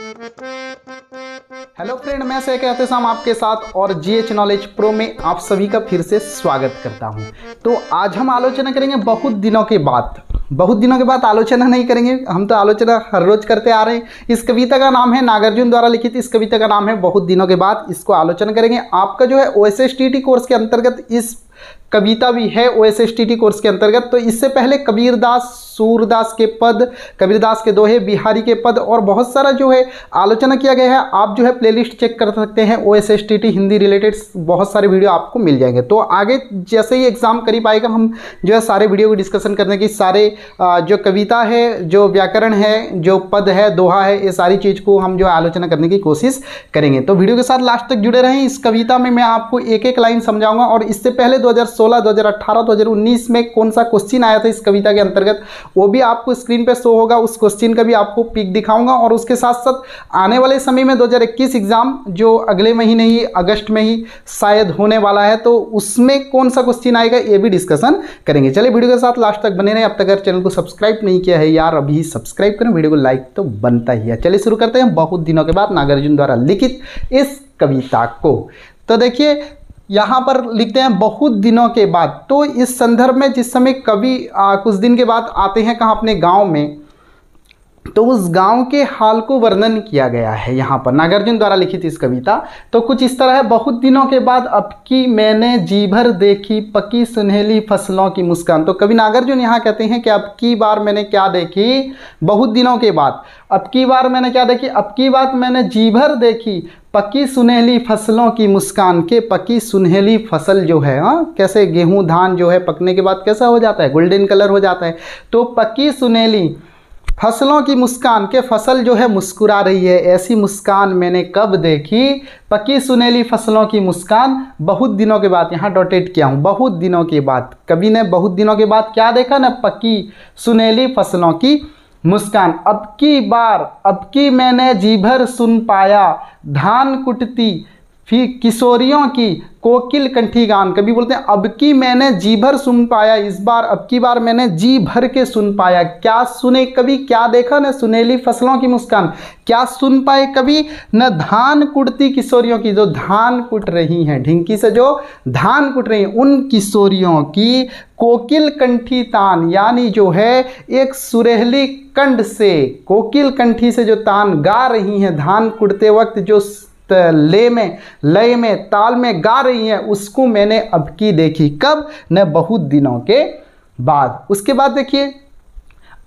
Hello friend, मैं से कहते शाम आपके साथ और जीएच नॉलेज प्रो में आप सभी का फिर से स्वागत करता हूं। तो आज हम आलोचना करेंगे बहुत दिनों के बाद आलोचना नहीं करेंगे, हम तो आलोचना हर रोज करते आ रहे हैं। इस कविता का नाम है नागार्जुन द्वारा लिखित, इस कविता का नाम है बहुत दिनों के बाद। इसको आलोचना करेंगे। आपका जो है OSSTT कोर्स के अंतर्गत इस कविता भी है OSSTT कोर्स के अंतर्गत। तो इससे पहले कबीरदास, सूरदास के पद, कबीरदास के दोहे, बिहारी के पद और बहुत सारा जो है आलोचना किया गया है। आप जो है प्लेलिस्ट चेक कर सकते हैं, OSSTT हिंदी रिलेटेड बहुत सारे वीडियो आपको मिल जाएंगे। तो आगे जैसे ही एग्जाम करीब आएगा, हम जो है सारे वीडियो को डिस्कशन करने की, सारे जो कविता है, जो व्याकरण है, जो पद है, दोहा है, ये सारी चीज़ को हम जो आलोचना करने की कोशिश करेंगे। तो वीडियो के साथ लास्ट तक जुड़े रहें। इस कविता में मैं आपको एक एक लाइन समझाऊंगा और इससे पहले 2016, 2018, 2019 में कौन सा क्वेश्चन आया था इस कविता के अंतर्गत, वो भी आपको स्क्रीन पे शो होगा। उस क्वेश्चन का भी आपको पिक दिखाऊंगा और उसके साथ साथ आने वाले समय में 2021 एग्जाम जो अगले महीने ही अगस्त में ही शायद होने वाला है, तो उसमें कौन सा क्वेश्चन आएगा ये भी डिस्कशन करेंगे। चलिए वीडियो के साथ लास्ट तक बने रहें। अब तक अगर चैनल को सब्सक्राइब नहीं किया है यार, अभी सब्सक्राइब करें, वीडियो को लाइक तो बनता ही है। चलिए शुरू करते हैं बहुत दिनों के बाद नागार्जुन द्वारा लिखित इस कविता को। तो देखिए यहाँ पर लिखते हैं बहुत दिनों के बाद। तो इस संदर्भ में जिस समय कवि कुछ दिन के बाद आते हैं कहाँ, अपने गांव में, तो उस गांव के हाल को वर्णन किया गया है यहाँ पर नागार्जुन द्वारा लिखित इस कविता। तो कुछ इस तरह है। बहुत दिनों के बाद अब की मैंने जी भर देखी पकी सुनहली फसलों की मुस्कान। तो कवि नागार्जुन यहाँ कहते हैं कि अब की बार मैंने क्या देखी, बहुत दिनों के बाद अब की बार मैंने क्या देखी, अब की बात मैंने जी भर देखी पकी सुनहली फसलों की मुस्कान। के पकी सुनहली फसल जो है, कैसे गेहूं धान जो है पकने के बाद कैसा हो जाता है, गोल्डन कलर हो जाता है। तो पकी सुनहली फसलों की मुस्कान, के फसल जो है मुस्कुरा रही है, ऐसी मुस्कान मैंने कब देखी। पकी सुनहली फसलों की मुस्कान बहुत दिनों के बाद, यहाँ डॉटेड किया हूँ, बहुत दिनों के बाद। कवि ने बहुत दिनों के बाद क्या देखा ना, पकी सुनहली फसलों की मुस्कान। अब की बार, अब की मैंने जी भर सुन पाया धान कुटती फिर किशोरियों की कोकिल कंठी गान। कभी बोलते हैं अब की मैंने जी भर सुन पाया, इस बार अब की बार मैंने जी भर के सुन पाया। क्या सुने कभी, क्या देखा न, सुनहली फसलों की मुस्कान। क्या सुन पाए कभी न, धान कुटती किशोरियों की, जो धान कुट रही हैं, ढिंकी से जो धान कुट रही हैं, उन किशोरियों की कोकिल कंठी तान, यानी जो है एक सुरेहली कंठ से, कोकिल कंठी से जो तान गा रही हैं धान कुटते वक्त, जो लय में ताल में गा रही हैं, उसको मैंने अब की देखी। कब न, बहुत दिनों के बाद। उसके बाद देखिए,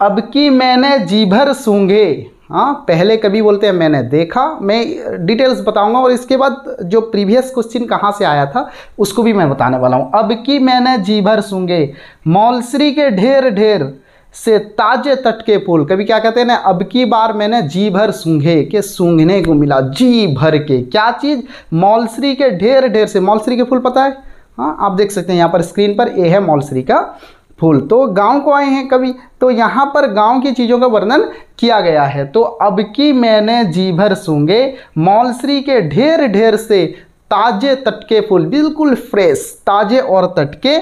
अब की मैंने जी भर सूंघे। पहले कभी बोलते हैं मैंने देखा, मैं डिटेल्स बताऊंगा और इसके बाद जो प्रीवियस क्वेश्चन कहाँ से आया था उसको भी मैं बताने वाला हूँ। अब की मैंने जी भर सूंघे मौलसरी के ढेर ढेर से ताजे तट के फूल। कभी क्या कहते हैं ना, अब की बार मैंने जी भर सूंघे, के सूंघने को मिला जी भर के, क्या चीज़, मौलसरी के ढेर ढेर से। मौलसरी के फूल पता है, आप देख सकते हैं यहाँ पर स्क्रीन पर, ये है मौलसरी का फूल। तो गांव को आए हैं कभी, तो यहाँ पर गांव की चीज़ों का वर्णन किया गया है। तो अब की मैंने जी भर सूंघे मौलसरी के ढेर ढेर से ताजे तट के फूल, बिल्कुल फ्रेश, ताजे और तट के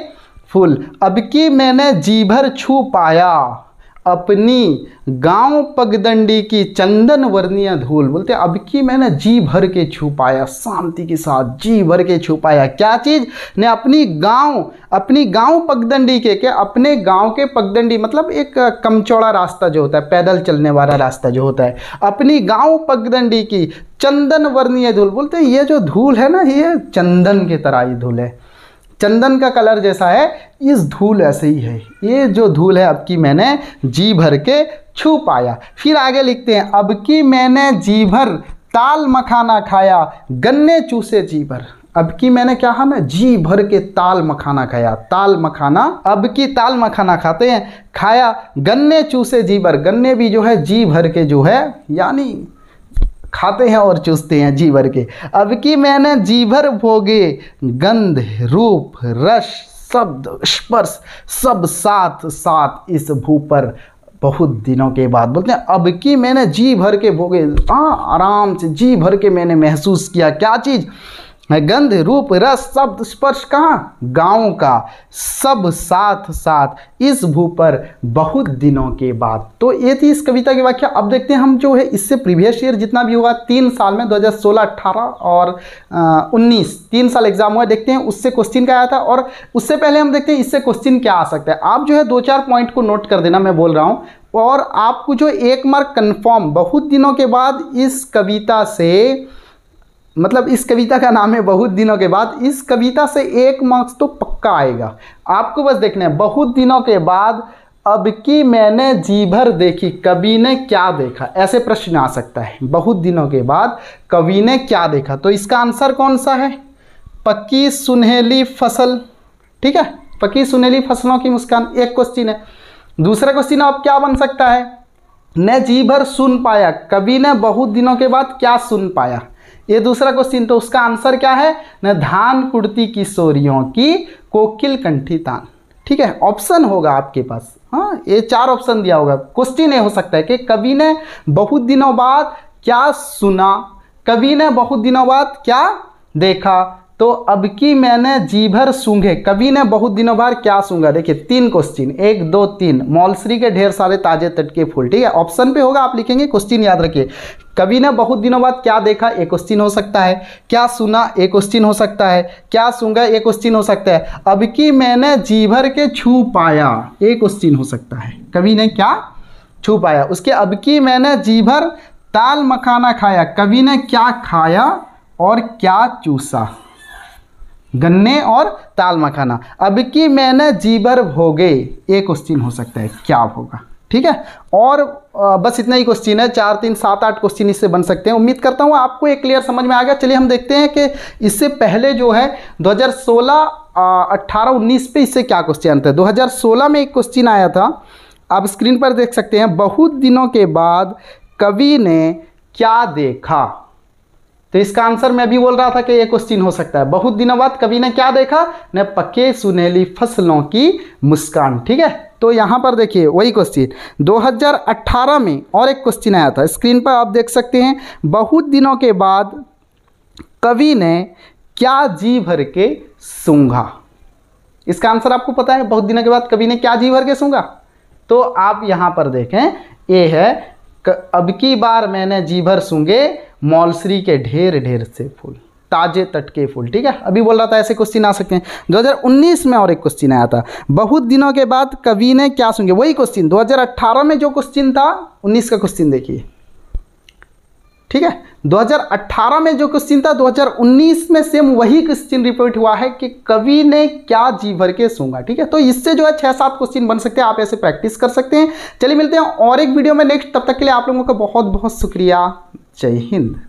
फूल। अब की मैंने जी भर छू पाया अपनी गांव पगडंडी की चंदन वर्णीय धूल। बोलते अब की मैंने जी भर के छू पाया, शांति के साथ जी भर के छू पाया, क्या चीज़ ने, अपनी गांव पगडंडी के, अपने गांव के पगडंडी मतलब एक कम चौड़ा रास्ता जो होता है, पैदल चलने वाला रास्ता जो होता है, अपनी गांव पगडंडी की चंदन वर्णीय धूल। बोलते हैं ये जो धूल है ना, ये चंदन की तरह ही धूल है, चंदन का कलर जैसा है, इस धूल ऐसे ही है, ये जो धूल है अब की मैंने जी भर के छू पाया। फिर आगे लिखते हैं, अब की मैंने जी भर ताल मखाना खाया गन्ने चूसे जी भर। अब की मैंने क्या है ना, जी भर के ताल मखाना खाया, ताल मखाना, अब की ताल मखाना खाते हैं, खाया गन्ने चूसे जी भर। गन्ने भी जो है जी भर के जो है, यानी खाते हैं और चूसते हैं जी भर के। अब की मैंने जी भर भोगे गंध रूप रस शब्द स्पर्श सब साथ साथ इस भू पर बहुत दिनों के बाद। बोलते हैं अब की मैंने जी भर के भोगे, आराम से जी भर के मैंने महसूस किया, क्या चीज़, गंध, रूप, रस, शब्द, स्पर्श कहाँ? गाँव का, सब साथ साथ इस भू पर बहुत दिनों के बाद। तो ये थी इस कविता की व्याख्या। अब देखते हैं हम जो है इससे प्रीवियस ईयर जितना भी हुआ 3 साल में 2016, 18 और 19 3 साल एग्जाम हुआ, देखते हैं उससे क्वेश्चन क्या आया था। और उससे पहले हम देखते हैं इससे क्वेश्चन क्या आ सकता है। आप जो है 2-4 पॉइंट को नोट कर देना, मैं बोल रहा हूँ। और आपको जो 1 मार्क कन्फर्म, बहुत दिनों के बाद इस कविता से, मतलब इस कविता का नाम है बहुत दिनों के बाद, इस कविता से 1 मार्क्स तो पक्का आएगा। आपको बस देखना है, बहुत दिनों के बाद अब की मैंने जी भर देखी, कवि ने क्या देखा, ऐसे प्रश्न आ सकता है। बहुत दिनों के बाद कवि ने क्या देखा, तो इसका आंसर कौन सा है? पक्की सुनहली फसल। ठीक है, पक्की सुनहली फसलों की मुस्कान, एक क्वेश्चन है। दूसरा क्वेश्चन अब क्या बन सकता है? ने जी भर सुन पाया, कवि ने बहुत दिनों के बाद क्या सुन पाया, ये दूसरा क्वेश्चन। तो उसका आंसर क्या है? न धान कुड़ती किशोरियों की कोकिल कंठी तान। ठीक है, ऑप्शन होगा आपके पास। हाँ, ये 4 ऑप्शन दिया होगा। क्वेश्चन ये हो सकता है कि कवि ने बहुत दिनों बाद क्या सुना, कवि ने बहुत दिनों बाद क्या देखा। तो अब की मैंने जी भर सूंघे, कवि ने बहुत दिनों बाद क्या सूंघा। देखिए 3 क्वेश्चन, 1 2 3। मौलश्री के ढेर सारे ताजे तट के फूल। ठीक है, ऑप्शन पे होगा, आप लिखेंगे, क्वेश्चन याद रखिए। कवि ने बहुत दिनों बाद क्या देखा, एक क्वेश्चन हो सकता है। क्या सुना, एक क्वेश्चन हो सकता है। क्या सूंघा, एक क्वेश्चन हो सकता है। अब की मैंने जी भर के छू पाया, एक क्वेश्चन हो सकता है। कवि ने क्या छू पाया। उसके अब की मैंने जी भर ताल मखाना खाया, कवि ने क्या खाया और क्या चूसा। गन्ने और ताल मखाना। अब की मैंने जी भर भोगे, एक क्वेश्चन हो सकता है, क्या होगा। ठीक है, और बस इतना ही क्वेश्चन है। 4 3 7 8 क्वेश्चन इससे बन सकते हैं। उम्मीद करता हूँ आपको एक क्लियर समझ में आ गया। चलिए हम देखते हैं कि इससे पहले जो है 2016, 18, 19 पे इससे क्या क्वेश्चन था। 2016 में एक क्वेश्चन आया था, आप स्क्रीन पर देख सकते हैं। बहुत दिनों के बाद कवि ने क्या देखा। तो इसका आंसर मैं भी बोल रहा था कि ये क्वेश्चन हो सकता है। बहुत दिनों बाद कवि ने क्या देखा? न पके सुनहली फसलों की मुस्कान। ठीक है, तो यहाँ पर देखिए वही क्वेश्चन 2018 में और एक क्वेश्चन आया था, स्क्रीन पर आप देख सकते हैं। बहुत दिनों के बाद कवि ने क्या जी भर के सूंघा। इसका आंसर आपको पता है, बहुत दिनों के बाद कवि ने क्या जी भर के सूंघा। तो आप यहाँ पर देखें, ये है अब की बार मैंने जी भर सूंघे मौलश्री के ढेर ढेर से फूल, ताजे तट के फूल। ठीक है, अभी बोल रहा था ऐसे क्वेश्चन आ सकते हैं। 2019 में और एक क्वेश्चन आया था, बहुत दिनों के बाद कवि ने क्या सूंघे, वही क्वेश्चन 2018 में जो क्वेश्चन था, 19 का क्वेश्चन देखिए। ठीक है, 2018 में जो क्वेश्चन था 2019 में सेम वही क्वेश्चन रिपीट हुआ है कि कवि ने क्या जी भर के सूंघा। ठीक है, तो इससे जो है 6-7 क्वेश्चन बन सकते हैं, आप ऐसे प्रैक्टिस कर सकते हैं। चलिए मिलते हैं और एक वीडियो में नेक्स्ट, तब तक के लिए आप लोगों का बहुत बहुत शुक्रिया। जय हिंद।